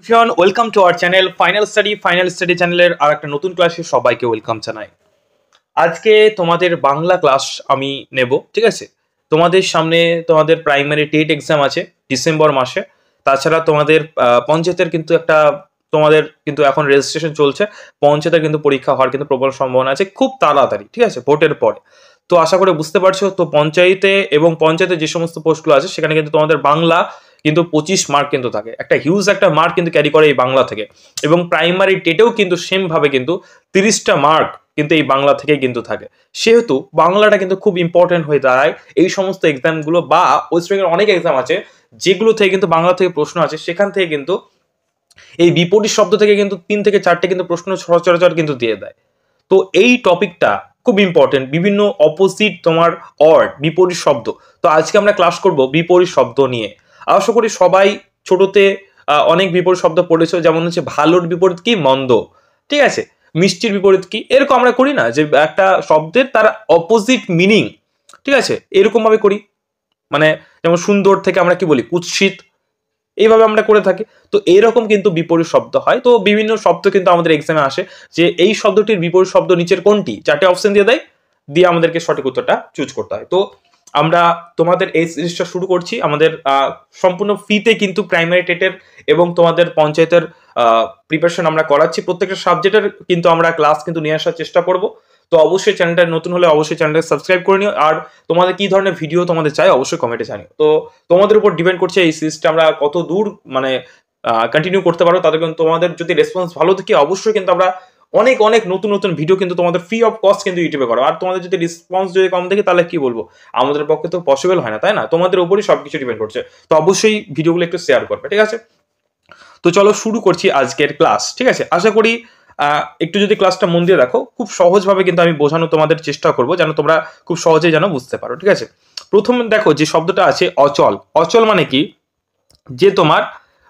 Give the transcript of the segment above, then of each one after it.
Everyone welcome to our channel final study চ্যানেলের আর একটা নতুন ক্লাসে সবাইকে ওয়েলকাম জানাই। আজকে তোমাদের বাংলা ক্লাস আমি নেব, ঠিক আছে। তোমাদের সামনে তোমাদের প্রাইমারি টেট এক্সাম আছে ডিসেম্বর মাসে। তাছাড়া তোমাদের পঞ্চায়েতের কিন্তু তোমাদের কিন্তু এখন রেজিস্ট্রেশন চলছে। পঞ্চায়েতের কিন্তু পরীক্ষা হওয়ার কিন্তু প্রবল সম্ভাবনা আছে খুব তাড়াতাড়ি, ঠিক আছে, ভোটের পরে। তো আশা করে বুঝতে পারছো, তো পঞ্চায়েতে যে সমস্ত পোস্টগুলো আছে সেখানে কিন্তু তোমাদের বাংলা কিন্তু 25 মার্ক কিন্তু থাকে, একটা হিউজ একটা মার্ক কিন্তু ক্যারি করে এই বাংলা থেকে। এবং প্রাইমারি টেটেও কিন্তু সেম ভাবে কিন্তু 30টা মার্ক কিন্তু এই বাংলা থেকে কিন্তু থাকে। সেহেতু বাংলাটা কিন্তু খুব ইম্পর্টেন্ট হয়ে দাঁড়ায় এই সমস্ত এক্সামগুলো, বা ওয়েস্ট বেঙ্গলের অনেক এক্সাম আছে যেগুলো থেকে কিন্তু বাংলা থেকে প্রশ্ন আছে, সেখান থেকে কিন্তু এই বিপরীত শব্দ থেকে কিন্তু 3 থেকে 4টে কিন্তু প্রশ্ন সচরাচর কিন্তু দিয়ে দেয়। তো এই টপিকটা খুব ইম্পর্টেন্ট, বিভিন্ন অপোজিট তোমার বিপরীত শব্দ। তো আজকে আমরা ক্লাস করব বিপরীত শব্দ নিয়ে। আশা করি সবাই ছোটতে অনেক বিপরীত শব্দ পড়েছো, যেমন হচ্ছে ভালোর বিপরীত কি, মন্দ, ঠিক আছে, মিষ্টির বিপরীত কি, এরকম আমরা করি না যে একটা শব্দের তার অপোজিট মিনিং, ঠিক আছে, এরকম ভাবে করি। মানে যেমন সুন্দর থেকে আমরা কি বলি, কুৎসিত, এইভাবে আমরা করে থাকি। তো এইরকম কিন্তু বিপরীত শব্দ হয়। তো বিভিন্ন শব্দ কিন্তু আমাদের এক্সামে আসে যে এই শব্দটির বিপরীত শব্দ নিচের কোনটি, 4টে অপশন দিয়ে দেয়, দিয়ে আমাদেরকে সঠিক উত্তরটা চুজ করতে হয়। তো আমরা তোমাদের এই সিরিজটা শুরু করছি আমাদের সম্পূর্ণ ফ্রিতে কিন্তু প্রাইমারি টেটের এবং তোমাদের পঞ্চায়েতের প্রিপারেশন আমরা করাচ্ছি। প্রত্যেকটা সাবজেক্টের কিন্তু আমরা ক্লাস কিন্তু নিয়ে আসার চেষ্টা করব। তো অবশ্যই চ্যানেলটা নতুন হলে অবশ্যই চ্যানেলটা সাবস্ক্রাইব করে নিও, আর তোমাদের কি ধরনের ভিডিও তোমাদের চাই অবশ্যই কমেন্টে জানিও। তো তোমাদের উপর ডিপেন্ড করছে এই সিরিজটা আমরা কত দূর মানে কন্টিনিউ করতে পারো। তাদের কিন্তু তোমাদের যদি রেসপন্স ভালো থাকে অবশ্যই কিন্তু আমরা অনেক অনেক নতুন নতুন ভিডিও কিন্তু তোমাদের ফ্রি অফ কস্ট কিন্তু ইউটিউবে করো। আর তোমাদের যদি রেসপন্স যদি কম থাকে তাহলে কি বলবো, আমাদের পক্ষে তো পসিবল হয় না, তাই না? তোমাদের উপরই সবকিছু ডিপেন্ড করছে। তো অবশ্যই ভিডিওগুলো একটু শেয়ার করবে, ঠিক আছে। তো চলো শুরু করছি আজকের ক্লাস, ঠিক আছে। আশা করি একটু যদি ক্লাসটা মন দিয়ে দেখো, খুব সহজভাবে কিন্তু আমি বোঝানো তোমাদের চেষ্টা করবো যেন তোমরা খুব সহজেই যেন বুঝতে পারো, ঠিক আছে। প্রথমে দেখো যে শব্দটা আছে অচল। অচল মানে কি, যে তোমার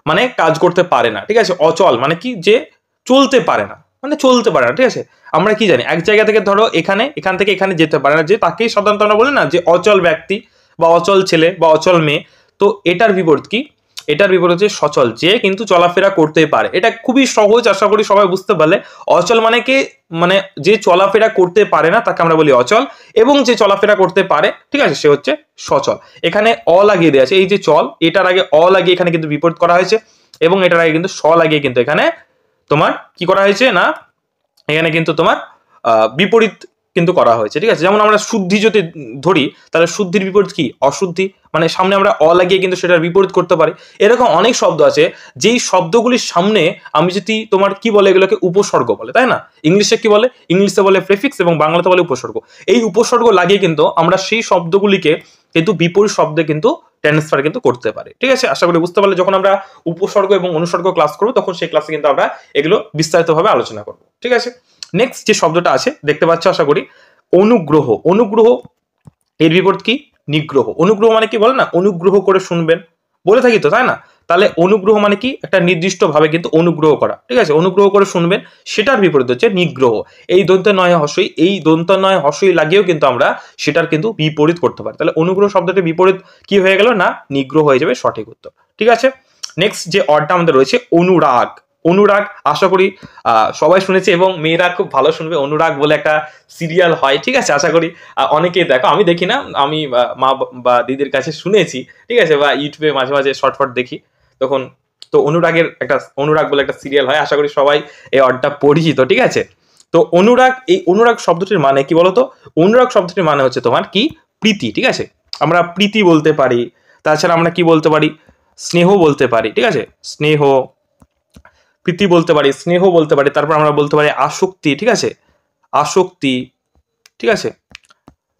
মানে কাজ করতে পারে না, ঠিক আছে। অচল মানে কি, যে চলতে পারে না, মানে চলতে পারে না, ঠিক আছে। আমরা কি জানি, এক জায়গা থেকে ধরো এখান থেকে এখানে যেতে পারে না, যে তাকেই সাধারণত আমরা বলি না যে অচল ব্যক্তি বা অচল ছেলে বা অচল মেয়ে। তো এটার বিপরীত কি, এটার বিপরীত হচ্ছে সচল, যে কিন্তু চলাফেরা করতেই পারে। এটা খুবই সহজ, আশা করি সবাই বুঝতে পারলে। অচল মানে কি, মানে যে চলাফেরা করতে পারে না তাকে আমরা বলি অচল, এবং যে চলাফেরা করতে পারে, ঠিক আছে, সে হচ্ছে সচল। এখানে অ লাগিয়ে দেওয়া আছে, এই যে চল, এটার আগে অ লাগিয়ে এখানে কিন্তু বিপরীত করা হয়েছে, এবং এটার আগে কিন্তু স লাগিয়ে কিন্তু এখানে তোমার কি করা হয়েছে না, এখানে কিন্তু তোমার বিপরীত কিন্তু করা হয়েছে, ঠিক আছে। যেমন আমরা শুদ্ধি যদি ধরি, তাহলে শুদ্ধির বিপরীত কি, অশুদ্ধি, মানে সামনে আমরা অ লাগিয়ে কিন্তু সেটার বিপরীত করতে পারি। এরকম অনেক শব্দ আছে যেই শব্দগুলির সামনে আমি যদি তোমার কি বলে, এগুলোকে উপসর্গ বলে, তাই না? ইংলিশে কি বলে, ইংলিশে বলে প্রেফিক্স এবং বাংলাতে বলে উপসর্গ। এই উপসর্গ লাগিয়ে কিন্তু আমরা সেই শব্দগুলিকে কিন্তু বিপরীত শব্দে কিন্তু ট্রান্সফার কিন্তু করতে পারি, ঠিক আছে। আশা করি বুঝতে পারলে। যখন আমরা উপসর্গ এবং অনুসর্গ ক্লাস করবো তখন সেই ক্লাসে কিন্তু আমরা এগুলো বিস্তারিতভাবে আলোচনা করবো, ঠিক আছে। নেক্সট যে শব্দটা আছে দেখতে পাচ্ছ আশা করি, অনুগ্রহ। অনুগ্রহ এর বিপরীত কি, নিগ্রহ। অনুগ্রহ মানে কি বলে না, অনুগ্রহ করে শুনবেন, বলে থাকি তো, তাই না? তাহলে অনুগ্রহ মানে কি, একটা নির্দিষ্ট ভাবে কিন্তু অনুগ্রহ করা, ঠিক আছে, অনুগ্রহ করে শুনবেন। সেটার বিপরীত হচ্ছে নিগ্রহ। এই দন্ত নয় হস্যই, এই দন্ত নয় হস্যই লাগিয়েও কিন্তু আমরা সেটার কিন্তু বিপরীত করতে পারি। তাহলে অনুগ্রহ শব্দটির বিপরীত কি হয়ে গেল না, নিগ্রহ হয়ে যাবে সঠিক উত্তর, ঠিক আছে। নেক্সট যে অর্ডটা আমাদের রয়েছে অনুরাগ। অনুরাগ আশা করি সবাই শুনেছে এবং মেয়েরা খুব ভালো শুনবে। অনুরাগ বলে একটা সিরিয়াল হয়, ঠিক আছে, আশা করি অনেকেই দেখো। আমি দেখি না, আমি মা বা দিদির কাছে শুনেছি, ঠিক আছে, বা ইউটিউবে মাঝে মাঝে শর্টফট দেখি তখন। তো অনুরাগ বলে একটা সিরিয়াল হয়, আশা করি সবাই এই অর্ডটা পরিচিত, ঠিক আছে। তো অনুরাগ, এই অনুরাগ শব্দটির মানে কি বলতো, অনুরাগ শব্দটির মানে হচ্ছে তোমার কি, প্রীতি, ঠিক আছে। আমরা প্রীতি বলতে পারি, তাছাড়া আমরা কি বলতে পারি, স্নেহ বলতে পারি, ঠিক আছে, স্নেহ, প্রীতি বলতে পারি, স্নেহ বলতে পারি। তারপর আমরা বলতে পারি আসক্তি, ঠিক আছে, আসক্তি, ঠিক আছে।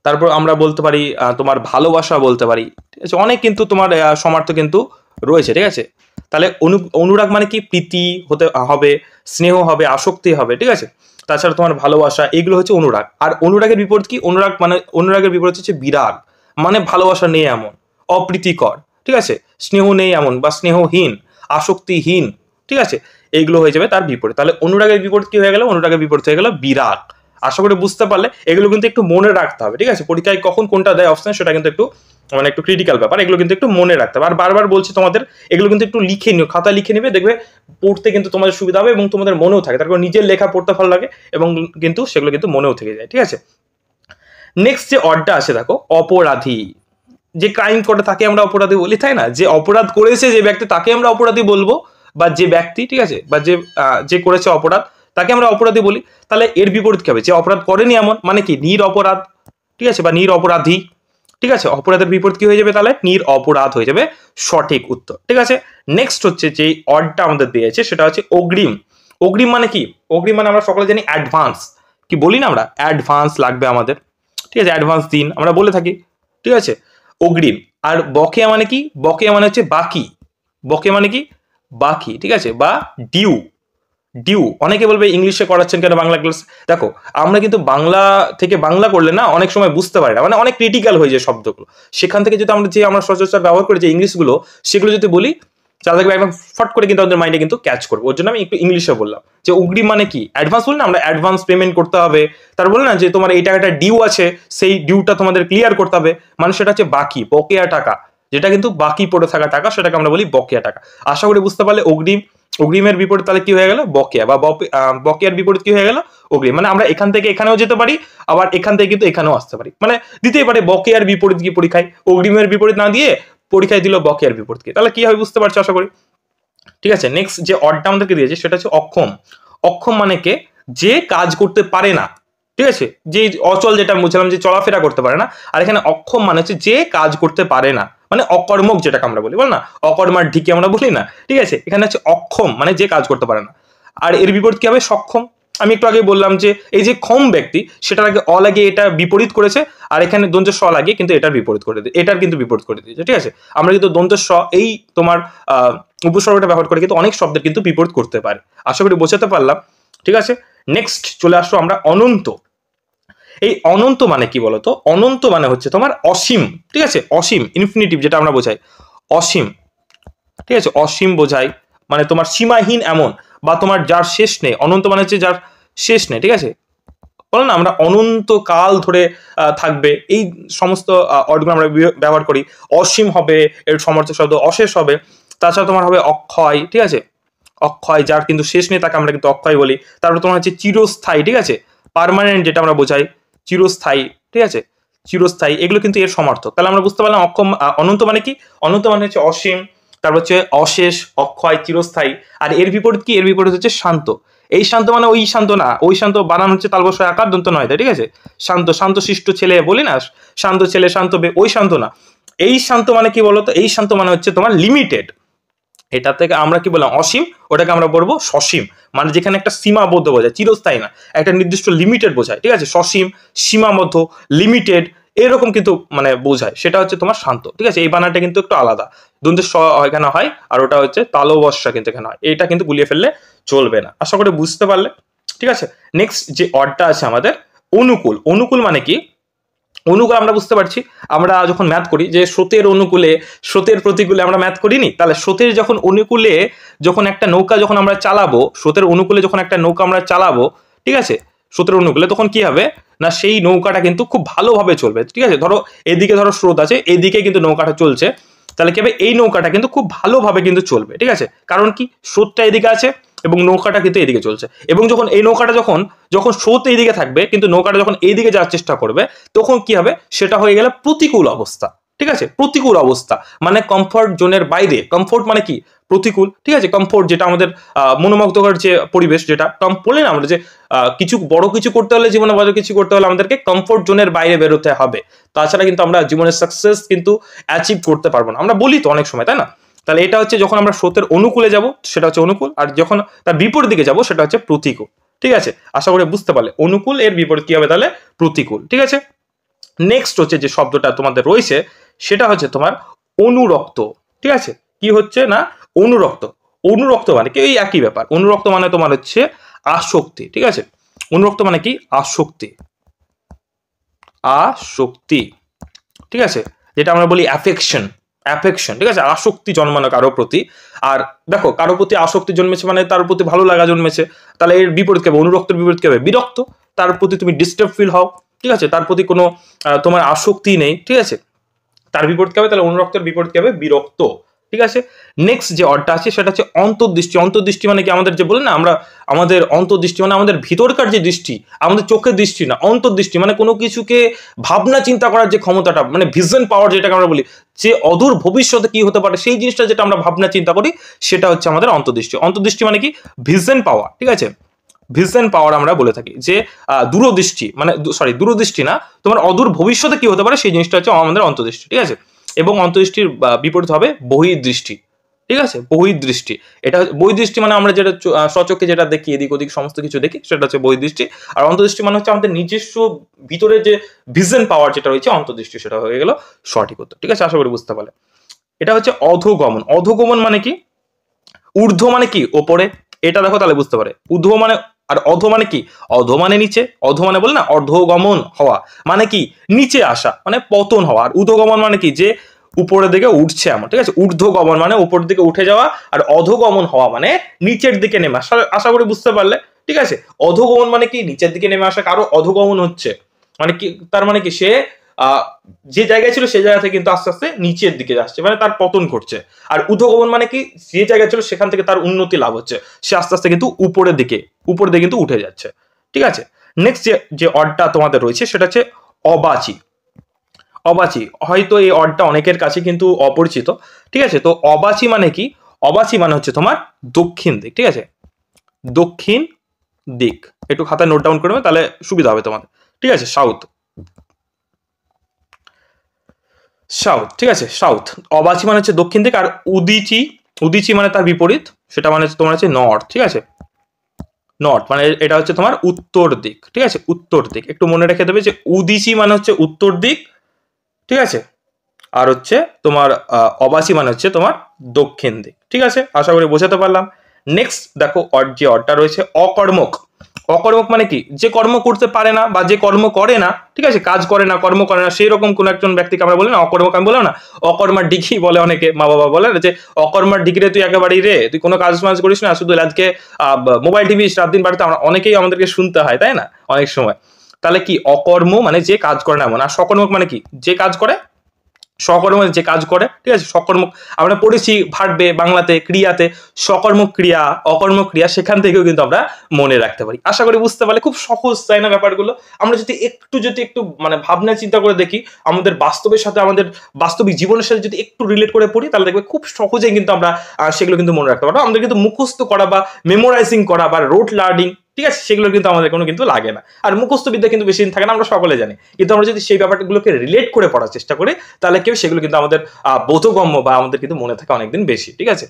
তারপর আমরা বলতে পারি তোমার ভালোবাসা বলতে পারি, ঠিক আছে। অনেক কিন্তু তোমার সমার্থ কিন্তু রয়েছে, ঠিক আছে। তাহলে অনুরাগ মানে কি, প্রীতি হতে হবে, স্নেহ হবে, আসক্তি হবে, ঠিক আছে। তাছাড়া তোমার ভালোবাসা, এগুলো হচ্ছে অনুরাগ। আর অনুরাগের বিপরীত কি, অনুরাগের বিপরীত হচ্ছে বিরাগ, মানে ভালোবাসা নেই এমন, অপ্রীতিকর, ঠিক আছে, স্নেহ নেই এমন বা স্নেহহীন, আসক্তিহীন, ঠিক আছে। এইগুলো হয়ে যাবে তার বিপরীত। তাহলে অনুরাগের বিপরীত কি হয়ে গেল, অনুরাগের বিপরীত হয়ে গেল বিরাগ। আশা করি বুঝতে পারলে। এগুলো কিন্তু একটু মনে রাখতে হবে, ঠিক আছে। পরীক্ষায় কখন কোনটা দেয় অপশন সেটা কিন্তু একটু মানে একটু ক্রিটিক্যাল ব্যাপার, এগুলো কিন্তু একটু মনে রাখতে হবে। আর বারবার বলছি তোমাদের এগুলো কিন্তু একটু লিখে নিও, খাতা লিখে নিবে, দেখবে পড়তে কিন্তু তোমাদের সুবিধা হবে এবং তোমাদের মনেও থাকে, তারপর নিজের লেখা পড়তে ভালো লাগে এবং কিন্তু সেগুলো কিন্তু মনেও থেকে যায়, ঠিক আছে। নেক্সট যে অডটা আছে দেখো, অপরাধী। যে ক্রাইম করে তাকে আমরা অপরাধী বলি, তাই না? যে অপরাধ করেছে যে ব্যক্তি তাকে আমরা অপরাধী বলবো, বা যে ব্যক্তি, ঠিক আছে, বা যে করেছে অপরাধ তাকে আমরা অপরাধী বলি। তাহলে এর বিপরীত কি হবে? যে অপরাধ করেনি এমন, মানে কি নিরপরাধ, ঠিক আছে, বা নিরপরাধী, ঠিক আছে। অপরাধের বিপরীত কি হয়ে যাবে তাহলে? নিরপরাধ হয়ে যাবে সঠিক উত্তর, ঠিক আছে। নেক্সট হচ্ছে যে অডটা আমাদের দিয়েছে সেটা হচ্ছে অগ্রিম। অগ্রিম মানে কি? অগ্রিম মানে আমরা সকলে জানি অ্যাডভান্স, কি বলি না আমরা, অ্যাডভান্স লাগবে আমাদের, ঠিক আছে, অ্যাডভান্স দিন আমরা বলে থাকি, ঠিক আছে, অগ্রিম। আর বকেয়া মানে কি? বকেয়া মানে হচ্ছে বাকি, বকেয়া মানে কি? বাকি, ঠিক আছে, বা ডিউ। ডিউ, অনেকে বলবে ইংলিশে করাচ্ছেন কেন বাংলা ক্লাস। দেখো আমরা কিন্তু বাংলা থেকে বাংলা করলে না অনেক সময় বুঝতে পারি না, মানে অনেক ক্রিটিক্যাল হয়ে যায় শব্দগুলো। সেখান থেকে যদি আমরা সচরাচর ব্যবহার করি যে ইংলিশগুলো, সেগুলো যদি বলি তাহলে দেখবে একদম ফট করে কিন্তু আমাদের মাইন্ডে কিন্তু ক্যাচ করবো। ওর জন্য আমি একটু ইংলিশে বললাম যে অগ্রিম মানে কি? অ্যাডভান্স বলি না আমরা, অ্যাডভান্স পেমেন্ট করতে হবে। তার বলে না যে তোমার এই টাকাটা ডিউ আছে, সেই ডিউটা তোমাদের ক্লিয়ার করতে হবে, মানে সেটা হচ্ছে বাকি, বকেয়া টাকা, যেটা কিন্তু বাকি পড়ে থাকা টাকা, সেটাকে আমরা বলি বকেয়া টাকা। আশা করি বুঝতে পারলে। অগ্রিম, অগ্রিমের বিপরীত তাহলে কি হয়ে গেল? বকেয়া, বা বকেয়ার বিপরীত কি হয়ে গেল? অগ্রিম। মানে আমরা এখান থেকে এখানেও যেতে পারি, আবার এখান থেকে কিন্তু এখানেও আসতে পারি, মানে দিতেই পারে। বকেয়ার বিপরীত কি পরীক্ষায়, অগ্রিমের বিপরীত না দিয়ে পরীক্ষায় দিল বকেয়ার বিপরীত কি, তাহলে কি হবে বুঝতে পারছো আশা করি, ঠিক আছে। নেক্সট যে অডটা আমাদেরকে দিয়েছে সেটা হচ্ছে অক্ষম। অক্ষম মানে কে? যে কাজ করতে পারে না, ঠিক আছে, যে অচল, যেটা বুঝলাম যে চলাফেরা করতে পারে না। আর এখানে অক্ষম মানে হচ্ছে যে কাজ করতে পারে না, মানে অকর্মক যেটাকে আমরা বলি, বল না, অকর্মার ঢিকে আমরা বলি না, ঠিক আছে। এখানে হচ্ছে অক্ষম মানে যে কাজ করতে পারে না। আর এর বিপরীত কি হবে? সক্ষম। আমি একটু আগে বললাম যে এই যে ক্ষম ব্যক্তি, সেটার আগে অ লাগিয়ে এটা বিপরীত করেছে, আর এখানে দন্ত স লাগিয়ে কিন্তু এটার বিপরীত করে দিয়েছে, এটার কিন্তু বিপরীত করে দিয়েছে, ঠিক আছে। আমরা কিন্তু দন্ত স এই তোমার উপসর্গটা ব্যবহার করে কিন্তু অনেক শব্দের কিন্তু বিপরীত করতে পারে। আশা করি বোঝাতে পারলাম, ঠিক আছে। নেক্সট চলে আসো আমরা অনন্ত। এই অনন্ত মানে কি বলতো? অনন্ত মানে হচ্ছে তোমার অসীম, ঠিক আছে, অসীম, ইনফিনিটিভ যেটা আমরা বোঝাই, অসীম, ঠিক আছে, অসীম বোঝাই, মানে তোমার সীমাহীন এমন, বা তোমার যার শেষ নেই। অনন্ত মানে হচ্ছে যার শেষ নেই, ঠিক আছে। বলো না আমরা অনন্ত কাল ধরে থাকবে, এই সমস্ত অর্ডগুলো আমরা ব্যবহার করি। অসীম হবে এর সমর্থক শব্দ, অশেষ হবে। তাছাড়া তোমার হবে অক্ষয়, ঠিক আছে, অক্ষয়, যার কিন্তু শেষ নেই তাকে আমরা কিন্তু অক্ষয় বলি। তারপরে তোমার হচ্ছে চিরস্থায়ী, ঠিক আছে, পার্মানেন্ট যেটা আমরা বোঝাই, চিরস্থায়ী, ঠিক আছে, চিরস্থায়ী, এগুলো কিন্তু এর সমার্থক। তাহলে আমরা বুঝতে পারলাম অক্ষম, অনন্ত মানে কি? অনন্ত মানে হচ্ছে অসীম, তারপর হচ্ছে অশেষ, অক্ষয়, চিরস্থায়ী। আর এর বিপরীত কি? এর বিপরীত হচ্ছে শান্ত। এই শান্ত মানে ওই শান্ত না, ওই শান্ত বানান হচ্ছে তালবস্য আকার দন্ত নয়, ঠিক আছে। শান্ত, শান্তশিষ্ট ছেলে বলি না, শান্ত ছেলে, শান্ত বে, ওই শান্ত না। এই শান্ত মানে কি বলতো? এই শান্ত মানে হচ্ছে তোমার লিমিটেড। এটা থেকে আমরা কি বললাম? অসীম, ওটাকে আমরা বলবো সসীম, মানে যেখানে একটা সীমাবদ্ধ বোঝায়, চিরস্থায়ী না, একটা নির্দিষ্ট লিমিটেড বোঝায়, ঠিক আছে। সসীম, সীমাবদ্ধ, লিমিটেড, এরকম কিন্তু মানে বোঝায়, সেটা হচ্ছে তোমার শান্ত, ঠিক আছে। এই বানানটা কিন্তু একটু আলাদা, দন্তের স এখানে হয়, আর ওটা হচ্ছে তালবস্যা কিন্তু এখানে হয়, এটা কিন্তু গুলিয়ে ফেললে চলবে না। আশা করি বুঝতে পারলে, ঠিক আছে। নেক্সট যে অডটা আছে আমাদের অনুকূল। অনুকূল মানে কি? অনুকূল আমরা বুঝতে পারছি, আমরা যখন ম্যাথ করি যে স্রোতের অনুকূলে, স্রোতের প্রতিকূলে আমরা ম্যাথ করিনি, তাহলে স্রোতের যখন অনুকূলে, যখন একটা নৌকা যখন আমরা চালাবো, স্রোতের অনুকূলে যখন একটা নৌকা আমরা চালাবো, ঠিক আছে, স্রোতের অনুকূলে, তখন কি হবে না, সেই নৌকাটা কিন্তু খুব ভালোভাবে চলবে, ঠিক আছে। ধরো এদিকে ধরো স্রোত আছে, এদিকে কিন্তু নৌকাটা চলছে, তাহলে কি হবে? এই নৌকাটা কিন্তু খুব ভালোভাবে কিন্তু চলবে, ঠিক আছে। কারণ কি? স্রোতটা এদিকে আছে এবং নৌকাটা কিন্তু এদিকে চলছে, এবং যখন এই নৌকাটা যখন যখন স্রোত এইদিকে থাকবে কিন্তু নৌকাটা যখন এইদিকে যাওয়ার চেষ্টা করবে, তখন কি হবে? সেটা হয়ে গেলে প্রতিকূল অবস্থা, ঠিক আছে। প্রতিকূল অবস্থা মানে কমফর্ট জোনের বাইরে। কমফোর্ট মানে কি? প্রতিকূল, ঠিক আছে। কমফোর্ট যেটা আমাদের মনোমুগ্ধকর যে পরিবেশ, যেটা বলে না আমরা যে কিছু বড় কিছু করতে হলে, জীবনে বড় কিছু করতে হলে আমাদেরকে কমফোর্ট জোনের বাইরে বেরোতে হবে, তাছাড়া কিন্তু আমরা জীবনের সাকসেস কিন্তু অ্যাচিভ করতে পারবো না। আমরা বলি তো অনেক সময়, তাই না? তাহলে এটা হচ্ছে যখন আমরা স্রোতের অনুকূলে যাব সেটা হচ্ছে অনুকূল, আর যখন তার বিপরীত দিকে যাব সেটা হচ্ছে প্রতিকূল, ঠিক আছে। আশা করি বুঝতে পারলে। অনুকূল এর বিপরীত কি হবে তাহলে? প্রতিকূল, ঠিক আছে। নেক্সট হচ্ছে যে শব্দটা তোমাদের রয়েছে সেটা হচ্ছে তোমার অনুরক্ত, ঠিক আছে। কি হচ্ছে না? অনুরক্ত। অনুরক্ত মানে কি? এই একই ব্যাপার। অনুরক্ত মানে তোমার হচ্ছে আসক্তি, ঠিক আছে। অনুরক্ত মানে কি? আসক্তি, আসক্তি, ঠিক আছে, যেটা আমরা বলি অ্যাফেকশন, অ্যাফেকশন, ঠিক আছে, আসক্তি জন্মানো কারো প্রতি। আর দেখো কারো প্রতি আসক্তি জন্মেছে মানে তার প্রতি ভালো লাগা জন্মেছে, তাহলে এর বিপরীত কি হবে? অনুরক্তের বিপরীত কি হবে? বিরক্ত। তার প্রতি তুমি ডিস্টার্ব ফিল হও, ঠিক আছে, তার প্রতি কোনো তোমার আসক্তি নেই, ঠিক আছে। তার বিপরীত কি হবে? তাহলে অনুরক্তের বিপরীত কি হবে? বিরক্ত। ঠিক আছে, নেক্সট যে অর্ডটা আছে সেটা হচ্ছে অন্তর্দৃষ্টি। অন্তর্দৃষ্টি মানে কি? আমাদের যে বলি না আমরা, আমাদের অন্তর্দৃষ্টি মানে আমাদের ভিতরকার যে দৃষ্টি, আমাদের চোখের দৃষ্টি না, অন্তর্দৃষ্টি মানে কোনো কিছুকে ভাবনা চিন্তা করার যে ক্ষমতাটা, মানে ভিশন পাওয়ার যেটাকে আমরা বলি, যে অদূর ভবিষ্যতে কি হতে পারে সেই জিনিসটা যেটা আমরা ভাবনা চিন্তা করি, সেটা হচ্ছে আমাদের অন্তর্দৃষ্টি। অন্তর্দৃষ্টি মানে কি? ভিশন পাওয়ার। ঠিক আছে, ভিশন পাওয়ার আমরা বলে থাকি যে দূরদৃষ্টি মানে দূরদৃষ্টি না, তোমার অদূর ভবিষ্যতে কি হতে পারে সেই জিনিসটা হচ্ছে আমাদের অন্তর্দৃষ্টি। ঠিক আছে, এবং অন্তর্দৃষ্টির বিপরীত হবে বহির্দৃষ্টি। ঠিক আছে, বহির্দৃষ্টি। এটা বহির্দৃষ্টি মানে আমরা যেটা সচক্ষে যেটা দেখি, এদিক ওদিক সমস্ত কিছু দেখি, সেটা হচ্ছে বহির্দৃষ্টি। আর অন্তর্দৃষ্টি মানে হচ্ছে আমাদের নিজস্ব ভিতরে যে ভিশন পাওয়ার যেটা রয়েছে অন্তর্দৃষ্টি, সেটা হয়ে গেল সঠিক উত্তর। ঠিক আছে, আশা করি বুঝতে পারলে। এটা হচ্ছে অধোগমন। অধোগমন মানে কি? ঊর্ধ্ব মানে কি? ওপরে, এটা দেখো তাহলে বুঝতে পারে। ঊর্ধ্ব মানে, আর অধ মানে কি? অধ মানে নিচে। অধ মানে বলে না অর্ধগমন হওয়া, মানে কি? নিচে আসা, মানে পতন হওয়া। আর ঊর্ধ্বগমন মানে কি? যে উপরের দিকে উঠছে এমন। ঠিক আছে, ঊর্ধ্বগমন মানে উপরের দিকে উঠে যাওয়া, আর অধোগমন হওয়া মানে নিচের দিকে নেমে আসা। আশা করি বুঝতে পারলে। ঠিক আছে, অধোগমন মানে কি? নিচের দিকে নেমে আসা। কারো অধোগমন হচ্ছে মানে কি? তার মানে কি? সে যে জায়গায় ছিল সেই জায়গা থেকে কিন্তু আস্তে আস্তে নিচের দিকে যাচ্ছে, মানে তার পতন ঘটছে। আর ঊর্ধ্বগমন মানে কি? যে জায়গায় ছিল সেখান থেকে তার উন্নতি লাভ হচ্ছে, সে আস্তে আস্তে কিন্তু উপরের দিকে কিন্তু উঠে যাচ্ছে। ঠিক আছে, নেক্সট যে অডটা তোমাদের রয়েছে সেটা হচ্ছে অবাচি। অবাচি, হয়তো এই অডটা অনেকের কাছে কিন্তু অপরিচিত। ঠিক আছে, তো অবাচি মানে কি? অবাচি মানে হচ্ছে তোমার দক্ষিণ দিক। ঠিক আছে, দক্ষিণ দিক। একটু খাতায় নোট ডাউন করবে তাহলে সুবিধা হবে তোমাদের। ঠিক আছে, সাউথ। সাউথ, ঠিক আছে, সাউথ। অবাচি মানে হচ্ছে দক্ষিণ দিক। আর উদিচি, উদিচি মানে তার বিপরীত, সেটা মানে তোমার হচ্ছে নর্থ। ঠিক আছে, নর্থ মানে এটা হচ্ছে তোমার উত্তর দিক। ঠিক আছে, উত্তর দিক। একটু মনে রেখে দেবে যে উদিচি মানে হচ্ছে উত্তর দিক। ঠিক আছে, আর হচ্ছে তোমার অবাচি মানে হচ্ছে তোমার দক্ষিণ দিক। ঠিক আছে, আশা করি বোঝাতে পারলাম। নেক্সট দেখো যে অডটা রয়েছে অকর্মক। অকর্মক মানে কি? যে কর্ম করতে পারে না বা যে কর্ম করে না। ঠিক আছে, কাজ করে না, কর্ম করে না, সেই রকম কোন একজন ব্যক্তিকে আমরা বলি না অকর্মক। আমি বললাম না অকর্মার ডিগ্রি বলে অনেকে, মা বাবা বলে না যে অকর্মার ডিগ্রি তুই একেবারেই রে, তুই কোনো কাজ মাজ করিস না, শুধু আজকে মোবাইল টিভি রাত দিন বাড়িতে, আমরা অনেকেই আমাদেরকে শুনতে হয়, তাই না, অনেক সময়। তাহলে কি? অকর্ম মানে যে কাজ করে না এমন। আর সকর্মক মানে কি? যে কাজ করে, সকর্ম যে কাজ করে। ঠিক আছে, সকর্মক আমরা পড়েছি ভার্বে বাংলাতে, ক্রিয়াতে, সকর্মক ক্রিয়া, অকর্মক ক্রিয়া, সেখান থেকেও কিন্তু আমরা মনে রাখতে পারি। আশা করি বুঝতে পারলে। খুব সহজ, তাই না ব্যাপারগুলো? আমরা যদি একটু মানে ভাবনা চিন্তা করে দেখি, আমাদের বাস্তবের সাথে, আমাদের বাস্তবিক জীবনের সাথে যদি একটু রিলেট করে পড়ি, তাহলে দেখবে খুব সহজেই কিন্তু আমরা সেগুলো কিন্তু মনে রাখতে পারবো। আমাদের কিন্তু মুখস্থ করা বা মেমোরাইজিং করা বা রোট লার্নিং, ঠিক আছে, সেগুলো কিন্তু আমাদের কোনো কিন্তু লাগে না। আর মুখস্থ বিদ্যা কিন্তু বেশি দিন থাকে না, আমরা সকলে জানি। কিন্তু আমরা যদি সেই ব্যাপারগুলোকে রিলেট করে পড়ার চেষ্টা করি, তাহলে কেউ সেগুলো কিন্তু আমাদের বোধগম্য বা আমাদের কিন্তু মনে থাকে অনেকদিন বেশি। ঠিক আছে,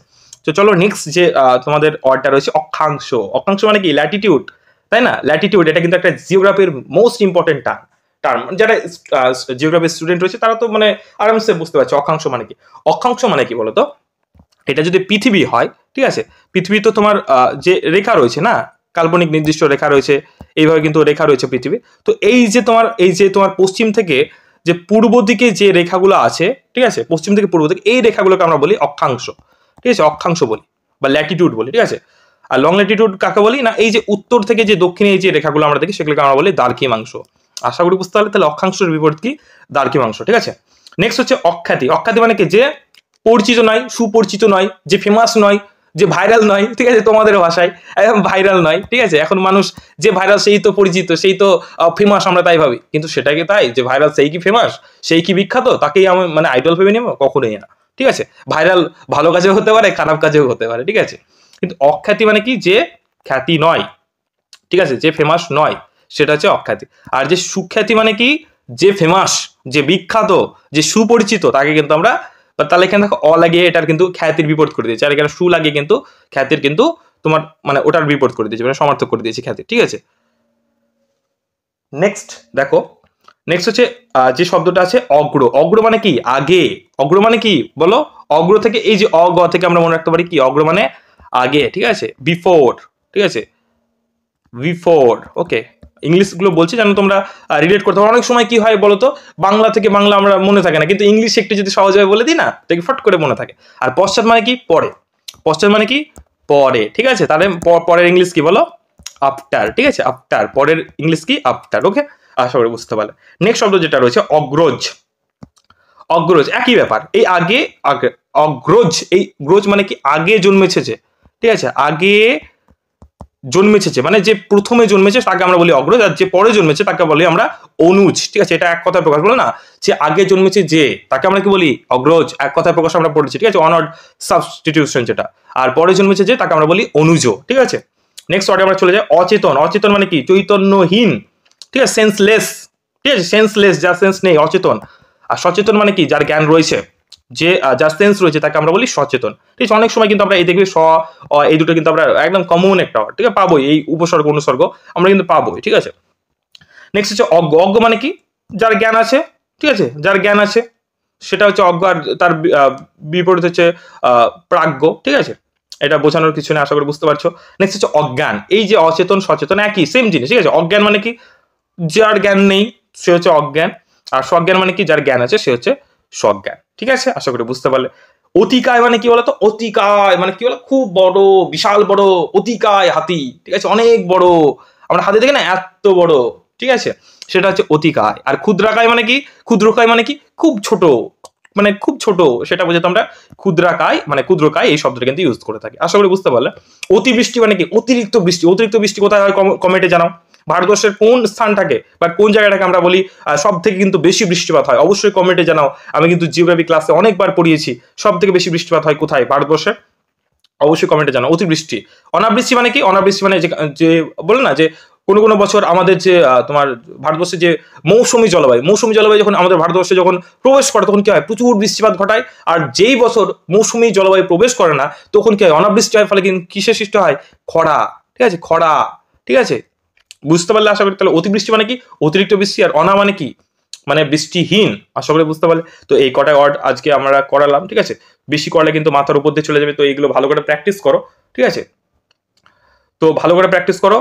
তো চলো নেক্সট যে তোমাদের ওয়ার্ডটা রয়েছে অক্ষাংশ। অক্ষাংশ মানে কি? ল্যাটিটিউড, তাই না? ল্যাটিটিউড এটা কিন্তু একটা জিওগ্রাফির মোস্ট ইম্পর্টেন্ট টার্ম। যারা জিওগ্রাফির স্টুডেন্ট রয়েছে তারা তো মানে আরামসে বুঝতে পারছে অক্ষাংশ মানে কি। অক্ষাংশ মানে কি বলতো? এটা যদি পৃথিবী হয়, ঠিক আছে, পৃথিবী তো তোমার যে রেখা রয়েছে না, কাল্পনিক নির্দিষ্ট রেখা রয়েছে, এইভাবে কিন্তু রেখা রয়েছে পৃথিবী। তো এই যে তোমার পশ্চিম থেকে যে পূর্ব দিকে যে রেখাগুলো আছে, ঠিক আছে, পশ্চিম থেকে পূর্ব দিকে, এই রেখাগুলোকে আমরা বলি অক্ষাংশ। ঠিক আছে, অক্ষাংশ বলি বা ল্যাটিটিউড বলি। ঠিক আছে, আর লং ল্যাটিটিউড কাকে বলি? না, এই যে উত্তর থেকে যে দক্ষিণে এই যে রেখাগুলো আমরা দেখি, সেগুলোকে আমরা বলি দ্রাঘিমাংশ। আশা করি বুঝতে পারলে। তাহলে অক্ষাংশের বিপরীত কি? দ্রাঘিমাংশ। ঠিক আছে, নেক্সট হচ্ছে অখ্যাতি। অখ্যাতি মানে কি? যে পরিচিত নয়, সুপরিচিত নয়, যে ফেমাস নয়, যে ভাইরাল নয়। ঠিক আছে, তোমাদের ভাষায় একদম ভাইরাল নয়। ঠিক আছে, এখন মানুষ যে ভাইরাল সেই তো পরিচিত, সেই তো ফেমাস, আমরা তাই ভাবি। কিন্তু সেটা কি তাই যে ভাইরাল সেই কি ফেমাস, সেই কি বিখ্যাত, তাকেই আমি মানে আইডল ভেবে নেব? কখনোই না। ঠিক আছে, ভাইরাল ভালো কাজেও হতে পারে, খারাপ কাজেও হতে পারে। ঠিক আছে, কিন্তু অখ্যাতি মানে কি? যে খ্যাতি নয়। ঠিক আছে, যে ফেমাস নয়, সেটা হচ্ছে অখ্যাতি। আর যে সুখ্যাতি মানে কি? যে ফেমাস, যে বিখ্যাত, যে সুপরিচিত, তাকে কিন্তু আমরা, তাহলে এখানে দেখো অ লাগিয়ে এটার কিন্তু খ্যাতির বিপরীত করে দিয়েছে, আর এখানে সু লাগিয়ে কিন্তু খ্যাতির কিন্তু তোমার মানে ওটার বিপরীত করে দিয়েছে, মানে সমার্থক করে দিয়েছে খ্যাতি। ঠিক আছে, নেক্সট দেখো, নেক্সট হচ্ছে যে শব্দটা আছে অগ্র। অগ্র মানে কি? আগে। অগ্র মানে কি বলো? অগ্র থেকে এই যে অগ থেকে আমরা মনে রাখতে পারি কি? অগ্র মানে আগে। ঠিক আছে, বিফোর। ঠিক আছে, বিফোর। ওকে, ইংলিশ গুলো বলছি যেন তোমরা রিলেট করতে পারো। অনেক সময় কি হয় বলতো, বাংলা থেকে বাংলা আমরা মনে থাকে না, কিন্তু ইংলিশ একটু যদি সহজভাবে বলে দিই না, দেখি ফট করে মনে থাকে। আর পশ্চাৎ মানে কি? পরে। পশ্চাৎ মানে কি? পরে। ঠিক আছে, তাহলে পরের ইংলিশ কি বলো? আফটার। ঠিক আছে, আফটার, পরের ইংলিশ কি? আফটার। ওকে, আশা করি বুঝতে পারলে। নেক্সট শব্দ যেটা রয়েছে অগ্রজ। অগ্রজ একই ব্যাপার। এই আগে আগে অগ্রজ, এই গ্রজ মানে কি আগে জন্মেছে যে, ঠিক আছে, আগে জন্মেছে যে মানে যে প্রথমে জন্মেছে তাকে আমরা বলি অগ্রজ, আর যে পরে জন্মেছে তাকে বলি আমরা অনুজ, ঠিক আছে, এটা এক কথায় প্রকাশ বলো না, যে আগে জন্মেছে যে তাকে আমরা কি বলি অগ্রজ, এক কথায় প্রকাশ আমরা পড়েছি, ঠিক আছে, অনার্ড সাবস্টিটিউশন যেটা। আর পরে জন্মেছে যে তাকে আমরা বলি অনুজ, ঠিক আছে। নেক্সট ওয়ার্ডে আমরা চলে যাই অচেতন। অচেতন মানে কি চৈতন্যহীন, ঠিক আছে, সেন্সলেস, ঠিক আছে, সেন্সলেস, যার সেন্স নেই, অচেতন। আর সচেতন মানে কি যার জ্ঞান রয়েছে, যে যার সেন্স রয়েছে তাকে আমরা বলি সচেতন, ঠিক আছে। অনেক সময় কিন্তু আমরা এই দেখবি এই দুটো কিন্তু আমরা একদম কমন একটা ওয়ার্ড, ঠিক আছে, পাবোই, এই উপসর্গ অনুসর্গ আমরা কিন্তু পাবোই, ঠিক আছে। নেক্সট হচ্ছে অজ্ঞ। অজ্ঞ মানে কি যার জ্ঞান আছে, ঠিক আছে, যার জ্ঞান আছে সেটা হচ্ছে অজ্ঞ, আর তার বিপরীত হচ্ছে প্রাজ্ঞ, ঠিক আছে। এটা বোঝানোর কিছু নেই, আশা করি বুঝতে পারছো। নেক্সট হচ্ছে অজ্ঞান। এই যে অচেতন সচেতন একই সেম জিনিস, ঠিক আছে। অজ্ঞান মানে কি যার জ্ঞান নেই সে হচ্ছে অজ্ঞান, আর সজ্ঞান মানে কি যার জ্ঞান আছে সে হচ্ছে সজ্ঞান, ঠিক আছে, আশা করি বুঝতে পারলে। অতিকায় মানে কি বলতো, অতিকায় মানে কি বলো, খুব বড়, বিশাল বড়, অতিকায় হাতি, ঠিক আছে, অনেক বড়, আমরা হাতি দেখি না এত বড়, ঠিক আছে, সেটা হচ্ছে অতিকায়। আর ক্ষুদ্রাকায় মানে কি, ক্ষুদ্রকায় মানে কি খুব ছোট, মানে খুব ছোট, সেটা বোঝাতে আমরা ক্ষুদ্রাকায় মানে ক্ষুদ্রকায় এই শব্দটা কিন্তু ইউজ করে থাকি, আশা করি বুঝতে পারলে। অতিবৃষ্টি মানে কি অতিরিক্ত বৃষ্টি। অতিরিক্ত বৃষ্টি কোথায় হয় কমেন্টে জানাও। ভারতবর্ষের কোন স্থানটাকে বা কোন জায়গাটাকে আমরা বলি সব থেকে কিন্তু বেশি বৃষ্টিপাত হয়, অবশ্যই কমেন্টে জানাও। আমি কিন্তু জিওগ্রাফি ক্লাসে অনেকবার পড়িয়েছি, সব থেকে বেশি বৃষ্টিপাত হয় কোথায় ভারতবর্ষে, অবশ্যই কমেন্টে জানাও। অতিবৃষ্টি। অনাবৃষ্টি মানে কি, অনাবৃষ্টি মানে যে বলে না যে কোনো কোনো বছর আমাদের যে তোমার ভারতবর্ষে যে মৌসুমী জলবায়ু, মৌসুমী জলবায়ু যখন আমাদের ভারতবর্ষে যখন প্রবেশ করে তখন কি হয়, প্রচুর বৃষ্টিপাত ঘটায়। আর যেই বছর মৌসুমী জলবায়ু প্রবেশ করে না তখন কি হয়, অনাবৃষ্টি হয়, ফলে কিন্তু কিসের সৃষ্টি হয়, খরা, ঠিক আছে, খরা, ঠিক আছে, বুঝতে পারলে আশা করি। তাহলে অতিবৃষ্টি মানে কি অতিরিক্ত বৃষ্টি, আর অনা মানে কি মানে বৃষ্টিহীন, আশা করি বুঝতে পারলে। তো এই কটা ওয়ার্ড আজকে আমরা করালাম, ঠিক আছে। বেশি করলে কিন্তু মাথার উপর দিয়ে চলে যাবে, তো এইগুলো ভালো করে প্র্যাকটিস করো, ঠিক আছে। তো ভালো করে প্র্যাকটিস করো।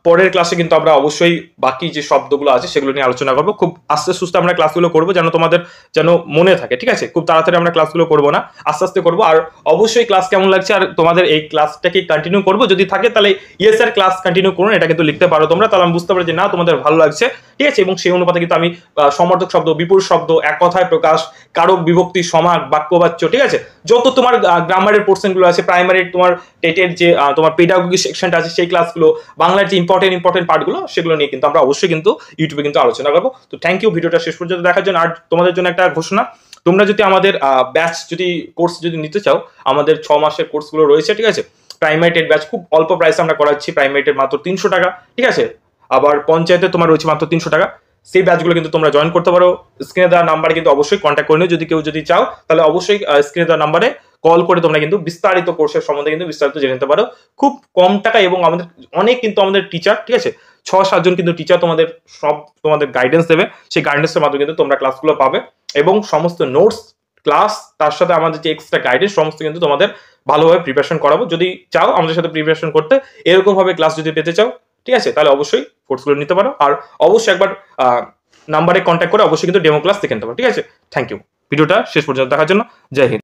পরের ক্লাসে কিন্তু আমরা অবশ্যই বাকি যে শব্দগুলো আছে সেগুলো নিয়ে আলোচনা করবো। খুব আস্তে সুস্তে আমরা ক্লাসগুলো করবো, যেন তোমাদের যেন মনে থাকে, ঠিক আছে। খুব তাড়াতাড়ি আমরা ক্লাসগুলো করবো না, আস্তে আস্তে করবো। আর অবশ্যই ক্লাস কেমন লাগছে আর তোমাদের এই ক্লাসটাকে কন্টিনিউ করবো, যদি থাকে তাহলে ইয়েস স্যার ক্লাস কন্টিনিউ করুন, এটা কিন্তু লিখতে পারো তোমরা, তাহলে আমি বুঝতে পারি যে না তোমাদের ভালো লাগছে, ঠিক আছে। এবং সেই অনুপাতে কিন্তু আমি সমর্থক শব্দ, বিপরীত শব্দ, এক কথায় প্রকাশ, কারক বিভক্তি, সমাস, বাক্যবাচ্য, ঠিক আছে, যত তোমার গ্রামারের পোর্শনগুলো আছে, প্রাইমারি তোমার টেটের যে তোমার পেডাগোগি সেকশনটা আছে সেই ক্লাসগুলো, বাংলার যে ইম্পর্টেন্ট পার্টগুলো সেগুলো নিয়ে কিন্তু আমরা অবশ্যই কিন্তু ইউটিউবে কিন্তু আলোচনা করবো। তো থ্যাংক ইউ ভিডিওটা শেষ পর্যন্ত দেখার জন্য। আর তোমাদের জন্য একটা ঘোষণা, তোমরা যদি আমাদের ব্যাচ যদি কোর্স যদি নিতে চাও, আমাদের 6 মাসের কোর্সগুলো রয়েছে, ঠিক আছে। প্রাইমারি টেট ব্যাচ খুব অল্প প্রাইসে আমরা করাচ্ছি, প্রাইমারি টেট মাত্র 300 টাকা, ঠিক আছে। আবার পঞ্চায়েতে তোমার রয়েছে মাত্র 300 টাকা। সেই ব্যাচগুলো কিন্তু তোমরা জয়েন করতে পারো। স্ক্রিনে দেওয়া নাম্বারে কিন্তু অবশ্যই কন্ট্যাক্ট করে নিও, যদি কেউ যদি চাও তাহলে অবশ্যই স্ক্রিনে দেওয়া নাম্বারে কল করে তোমরা কিন্তু বিস্তারিত কোর্সের সম্বন্ধে কিন্তু বিস্তারিত জেনে নিতে পারো খুব কম টাকা। এবং আমাদের অনেক কিন্তু আমাদের টিচার, ঠিক আছে, 6-7 জন কিন্তু টিচার তোমাদের সব তোমাদের গাইডেন্স দেবে, সেই গাইডেন্সের মাধ্যমে কিন্তু তোমরা ক্লাসগুলো পাবে। এবং সমস্ত নোটস, ক্লাস, তার সাথে আমাদের যে এক্সট্রা গাইডেন্স সমস্ত কিন্তু তোমাদের ভালোভাবে প্রিপারেশন করাবো। যদি চাও আমাদের সাথে প্রিপারেশন করতে, এরকম ভাবে ক্লাস যদি পেতে চাও, ঠিক আছে, তাহলে অবশ্যই কোর্সগুলো নিতে পারো। আর অবশ্যই একবার নাম্বারে কন্ট্যাক্ট করে অবশ্যই কিন্তু ডেমো ক্লাস দেখে নিতে পারো, ঠিক আছে। থ্যাংক ইউ ভিডিওটা শেষ পর্যন্ত দেখার জন্য। জয় হিন্দ।